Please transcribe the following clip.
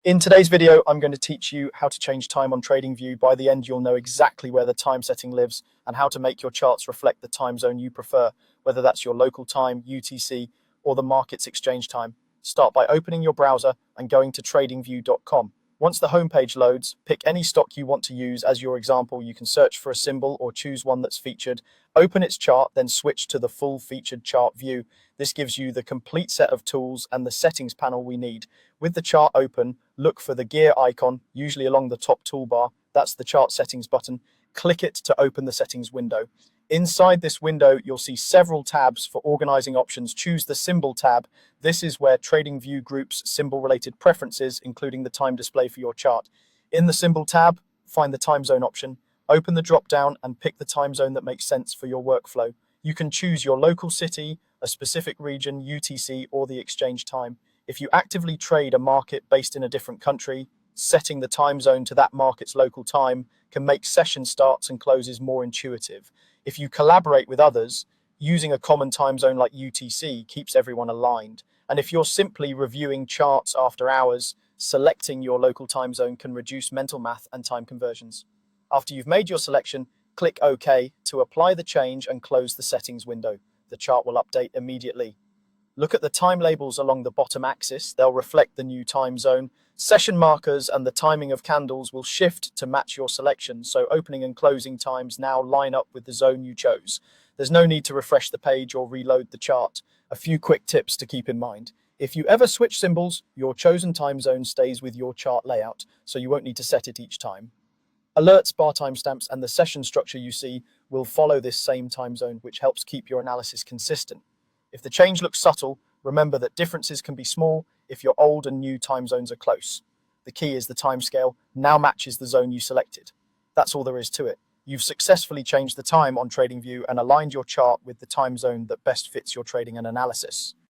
In today's video, I'm going to teach you how to change time on TradingView. By the end, you'll know exactly where the time setting lives and how to make your charts reflect the time zone you prefer, whether that's your local time, UTC, or the market's exchange time. Start by opening your browser and going to tradingview.com. Once the homepage loads, pick any stock you want to use as your example. You can search for a symbol or choose one that's featured. Open its chart, then switch to the full featured chart view. This gives you the complete set of tools and the settings panel we need. With the chart open, look for the gear icon, usually along the top toolbar. That's the chart settings button. Click it to open the settings window. Inside this window, you'll see several tabs for organizing options. Choose the symbol tab. This is where TradingView groups symbol-related preferences, including the time display for your chart. In the symbol tab, find the time zone option. Open the drop-down and pick the time zone that makes sense for your workflow. You can choose your local city, a specific region, UTC, or the exchange time. If you actively trade a market based in a different country, setting the time zone to that market's local time can make session starts and closes more intuitive. If you collaborate with others, using a common time zone like UTC keeps everyone aligned. And if you're simply reviewing charts after hours, selecting your local time zone can reduce mental math and time conversions. After you've made your selection, click OK to apply the change and close the settings window. The chart will update immediately. Look at the time labels along the bottom axis. They'll reflect the new time zone. Session markers and the timing of candles will shift to match your selection, so opening and closing times now line up with the zone you chose. There's no need to refresh the page or reload the chart. A few quick tips to keep in mind. If you ever switch symbols, your chosen time zone stays with your chart layout, so you won't need to set it each time. Alerts, bar timestamps, and the session structure you see will follow this same time zone, which helps keep your analysis consistent. If the change looks subtle, remember that differences can be small if your old and new time zones are close. The key is the timescale now matches the zone you selected. That's all there is to it. You've successfully changed the time on TradingView and aligned your chart with the time zone that best fits your trading and analysis.